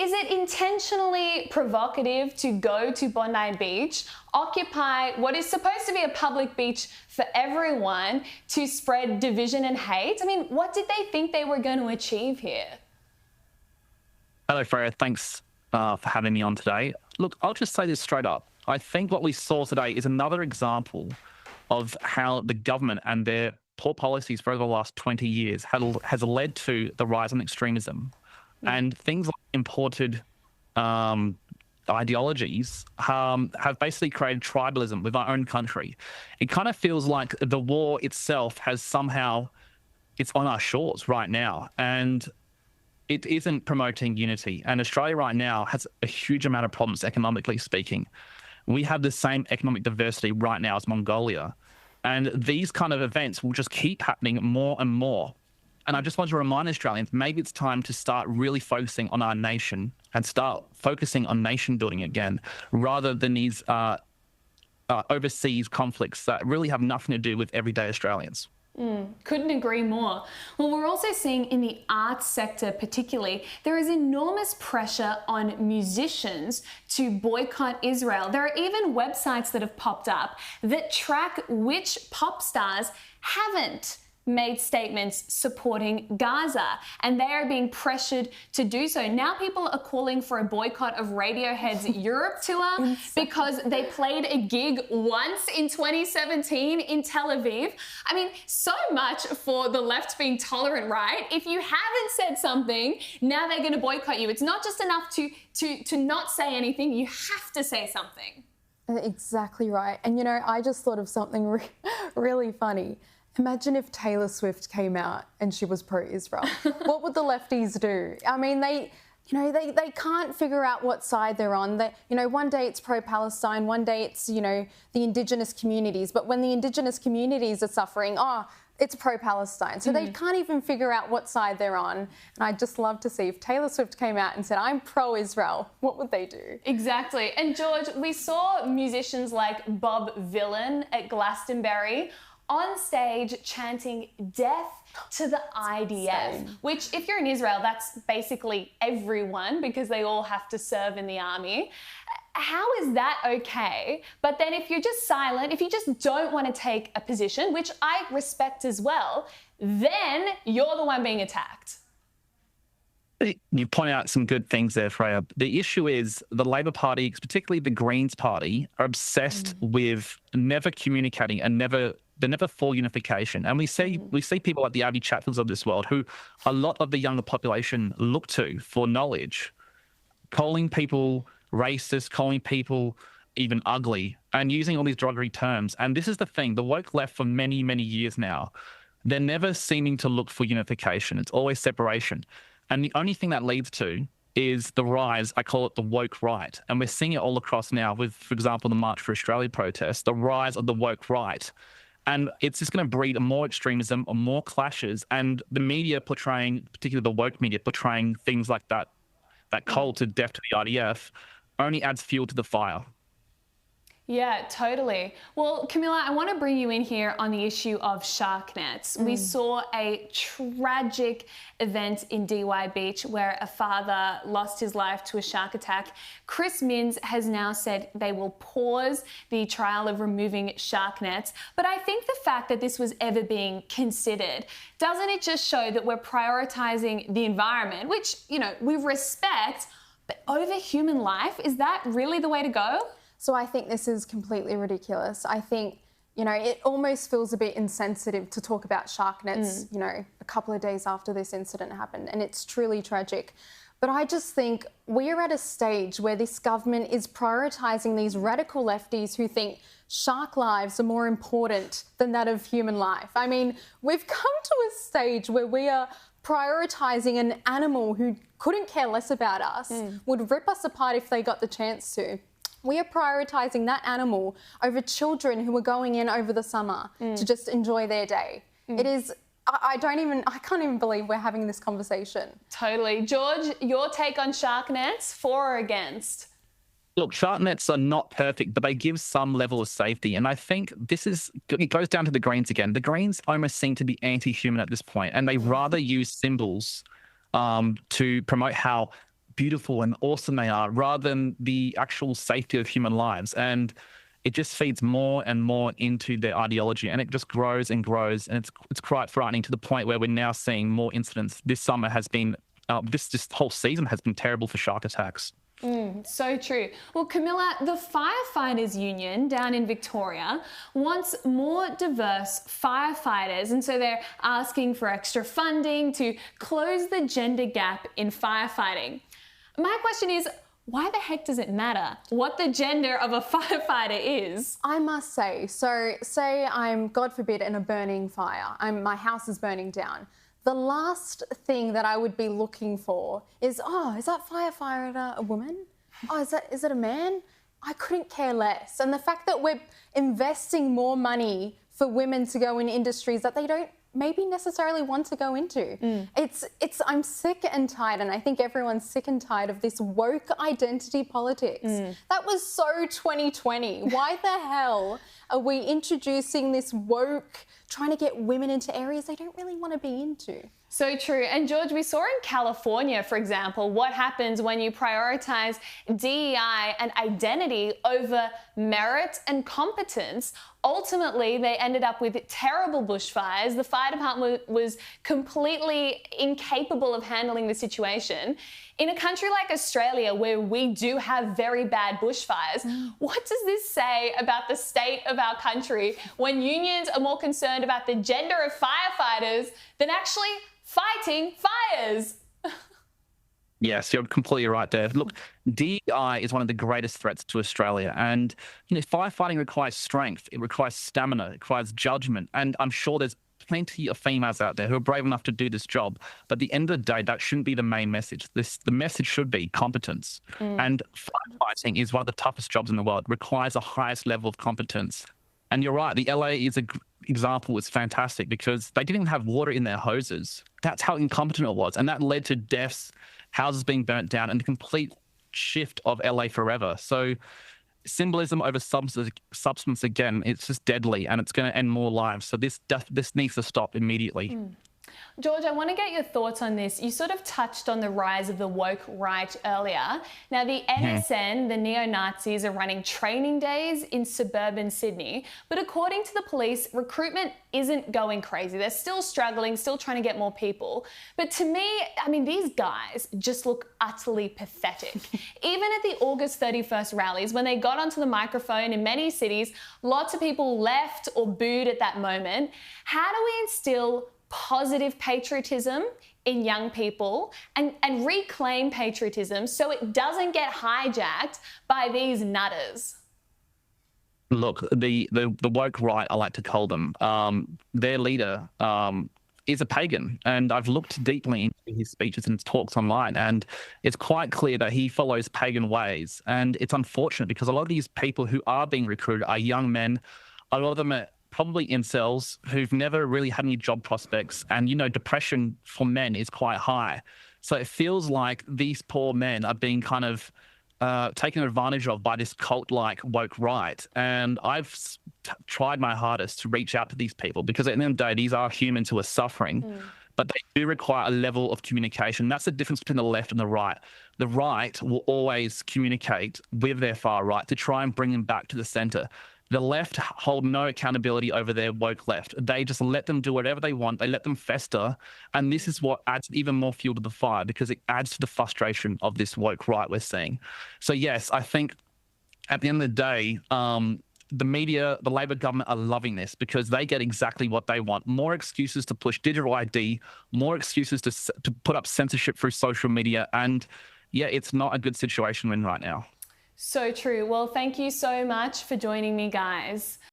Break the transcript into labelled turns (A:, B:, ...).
A: is it intentionally provocative to go to Bondi Beach, occupy what is supposed to be a public beach for everyone, to spread division and hate? I mean, what did they think they were going to achieve here?
B: Hello, Freya. Thanks for having me on today. Look, I'll just say this straight up. I think what we saw today is another example of how the government and their poor policies for over the last 20 years has led to the rise in extremism. And things like imported ideologies have basically created tribalism with our own country. It kind of feels like the war itself has somehow, it's on our shores right now, and it isn't promoting unity. And Australia right now has a huge amount of problems economically speaking. We have the same economic diversity right now as Mongolia. And these kind of events will just keep happening more and more. And I just want to remind Australians, maybe it's time to start really focusing on our nation and start focusing on nation building again, rather than these overseas conflicts that really have nothing to do with everyday Australians.
A: Couldn't agree more. Well, we're also seeing in the arts sector particularly, there is enormous pressure on musicians to boycott Israel. There are even websites that have popped up that track which pop stars haven't made statements supporting Gaza, and they are being pressured to do so. Now people are calling for a boycott of Radiohead's Europe tour because they played a gig once in 2017 in Tel Aviv. I mean, so much for the left being tolerant, right? If you haven't said something, now they're going to boycott you. It's not just enough to not say anything, you have to say something.
C: Exactly right. And you know, I just thought of something really funny. Imagine if Taylor Swift came out and she was pro-Israel. What would the lefties do? I mean, they can't figure out what side they're on. One day it's pro-Palestine, one day it's, the Indigenous communities. But when the Indigenous communities are suffering, it's pro-Palestine. So they can't even figure out what side they're on. And I'd just love to see if Taylor Swift came out and said, I'm pro-Israel, what would they do?
A: Exactly. And George, we saw musicians like Bob Vylan at Glastonbury on stage chanting death to the IDF, which if you're in Israel, that's basically everyone because they all have to serve in the army. How is that okay? But then if you're just silent, if you just don't want to take a position, which I respect as well, then you're the one being attacked.
B: You point out some good things there, Freya. The issue is the Labor Party, particularly the Greens Party, are obsessed with never communicating and the never full unification. And we see people like the Abby Chatfields of this world, who a lot of the younger population look to for knowledge, calling people racist, calling people even ugly, and using all these derogatory terms. And this is the thing, the woke left for many, many years now, they're never seeming to look for unification. It's always separation. And the only thing that leads to is the rise, I call it the woke right. And we're seeing it all across now with, for example, the March for Australia protests, the rise of the woke right. And it's just going to breed more extremism or more clashes. And the media portraying, particularly the woke media, portraying things like that call to death to the IDF, only adds fuel to the fire.
A: Yeah, totally. Well, Camilla, I want to bring you in here on the issue of shark nets. We saw a tragic event in DY Beach where a father lost his life to a shark attack. Chris Minns has now said they will pause the trial of removing shark nets. But I think the fact that this was ever being considered, doesn't it just show that we're prioritising the environment, which, we respect, but over human life? Is that really the way to go?
C: So I think this is completely ridiculous. I think, it almost feels a bit insensitive to talk about shark nets, a couple of days after this incident happened, and it's truly tragic. But I just think we are at a stage where this government is prioritising these radical lefties who think shark lives are more important than that of human life. I mean, we've come to a stage where we are prioritising an animal who couldn't care less about us, would rip us apart if they got the chance to. We are prioritising that animal over children who are going in over the summer to just enjoy their day. It is, I can't even believe we're having this conversation.
A: Totally. George, your take on shark nets, for or against?
B: Look, shark nets are not perfect, but they give some level of safety. And I think it goes down to the Greens again. The Greens almost seem to be anti-human at this point, and they rather use symbols to promote how beautiful and awesome they are, rather than the actual safety of human lives. And it just feeds more and more into their ideology, and it just grows and grows. And it's quite frightening, to the point where we're now seeing more incidents. This summer has been, this whole season has been terrible for shark attacks.
A: So true. Well, Camilla, the Firefighters Union down in Victoria wants more diverse firefighters, and so they're asking for extra funding to close the gender gap in firefighting. My question is, why the heck does it matter what the gender of a firefighter is?
C: I must say, so say I'm, God forbid, in a burning fire. My house is burning down. The last thing that I would be looking for is, oh, is that firefighter a woman? Oh, is it a man? I couldn't care less. And the fact that we're investing more money for women to go in industries that they don't maybe necessarily want to go into. I'm sick and tired, and I think everyone's sick and tired of this woke identity politics. That was so 2020. Why the hell are we introducing this woke, trying to get women into areas they don't really want to be into?
A: So true. And George, we saw in California, for example, what happens when you prioritise DEI and identity over merit and competence. Ultimately, they ended up with terrible bushfires. The fire department was completely incapable of handling the situation. In a country like Australia, where we do have very bad bushfires, what does this say about the state of our country when unions are more concerned about the gender of firefighters than actually fighting fires?
B: Yes, you're completely right there. Look, DEI is one of the greatest threats to Australia. And, firefighting requires strength. It requires stamina. It requires judgment. And I'm sure there's plenty of females out there who are brave enough to do this job. But at the end of the day, that shouldn't be the main message. The message should be competence. And firefighting is one of the toughest jobs in the world. It requires the highest level of competence. And you're right, the LA is an example. It's fantastic because they didn't even have water in their hoses. That's how incompetent it was. And that led to deaths, houses being burnt down, and the complete shift of LA forever. So symbolism over substance again, it's just deadly, and it's going to end more lives. So this needs to stop immediately.
A: George, I want to get your thoughts on this. You sort of touched on the rise of the woke right earlier. Now, the NSN, the neo-Nazis, are running training days in suburban Sydney. But according to the police, recruitment isn't going crazy. They're still struggling, still trying to get more people. But to me, I mean, these guys just look utterly pathetic. Even at the August 31st rallies, when they got onto the microphone in many cities, lots of people left or booed at that moment. How do we instill positive patriotism in young people and reclaim patriotism so it doesn't get hijacked by these nutters?
B: Look, the woke right, I like to call them, their leader is a pagan. And I've looked deeply into his speeches and talks online, and it's quite clear that he follows pagan ways. And it's unfortunate because a lot of these people who are being recruited are young men. A lot of them are probably incels who've never really had any job prospects. And, depression for men is quite high. So it feels like these poor men are being kind of taken advantage of by this cult-like woke right. And I've tried my hardest to reach out to these people because at the end of the day, these are humans who are suffering. But they do require a level of communication. That's the difference between the left and the right. The right will always communicate with their far right to try and bring them back to the center. The left hold no accountability over their woke left. They just let them do whatever they want. They let them fester. And this is what adds even more fuel to the fire because it adds to the frustration of this woke right we're seeing. So yes, I think at the end of the day, the media, the Labor government are loving this because they get exactly what they want. More excuses to push digital ID, more excuses to put up censorship through social media. And yeah, it's not a good situation we're in right now.
A: So true. Well, thank you so much for joining me, guys.